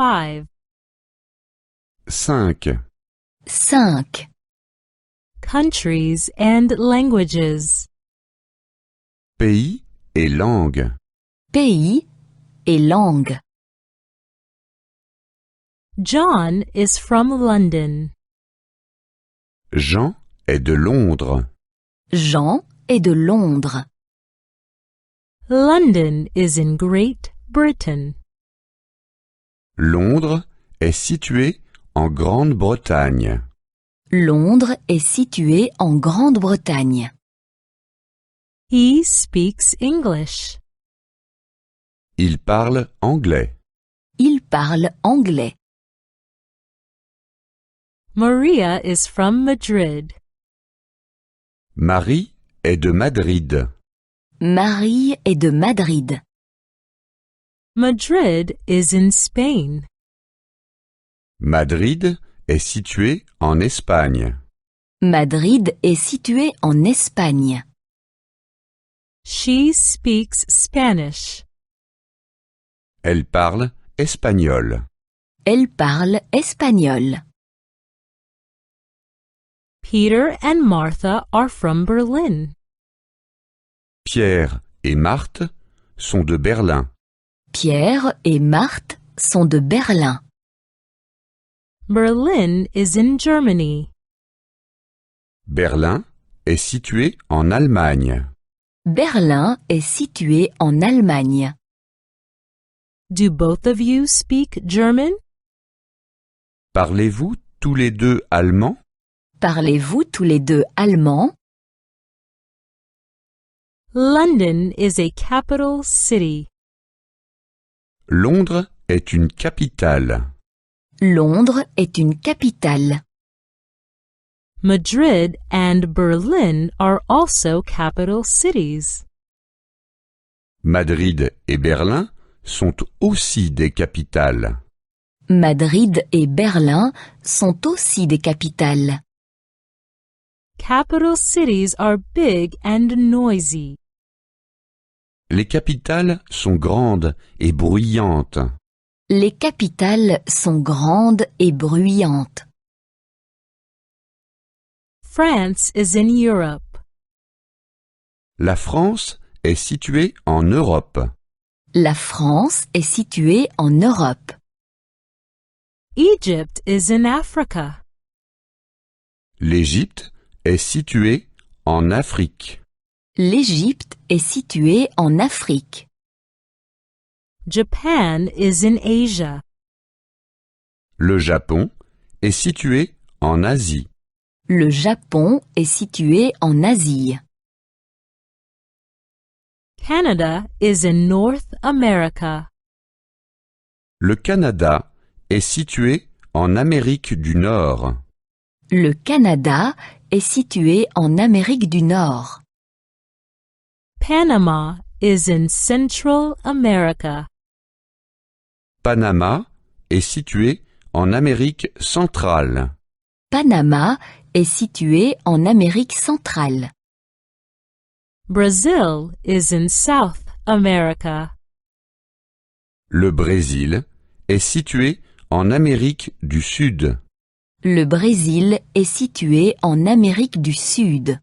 5. 5. 5. Countries and languages. Pays et langue. Pays et langue. John is from London. Jean est de Londres. Jean est de Londres. London is in Great Britain. Londres est situé en Grande-Bretagne. Londres est situé en Grande-Bretagne. He speaks English. Il parle anglais. Il parle anglais. Maria is from Madrid. Marie est de Madrid. Marie est de Madrid. Madrid is in Spain. Madrid est situé en Espagne. Madrid est situé en Espagne. She speaks Spanish. Elle parle espagnol. Elle parle espagnol. Peter and Martha are from Berlin. Pierre et Marthe sont de Berlin. Pierre et Marthe sont de Berlin. Berlin is in Germany. Berlin est situé en Allemagne. Berlin est situé en Allemagne. Do both of you speak German? Parlez-vous tous les deux allemand? Parlez-vous tous les deux allemand? London is a capital city. Londres est une capitale. Londres est une capitale. Madrid and Berlin are also capital cities. Madrid et Berlin sont aussi des capitales. Madrid et Berlin sont aussi des capitales. Capital cities are big and noisy. Les capitales sont grandes et bruyantes. Les capitales sont grandes et bruyantes. France is in Europe. La France est située en Europe. La France est située en Europe. Egypt is in Africa. L'Égypte est située en Afrique. L'Égypte est située en Afrique. Japan is in Asia. Le Japon est situé en Asie. Le Japon est situé en Asie. Canada is in North America. Le Canada est situé en Amérique du Nord. Le Canada est situé en Amérique du Nord. Panama is in Central America. Panama est situé en Amérique centrale. Panama est situé en Amérique centrale. Brazil is in South America. Le Brésil est situé en Amérique du Sud. Le Brésil est situé en Amérique du Sud.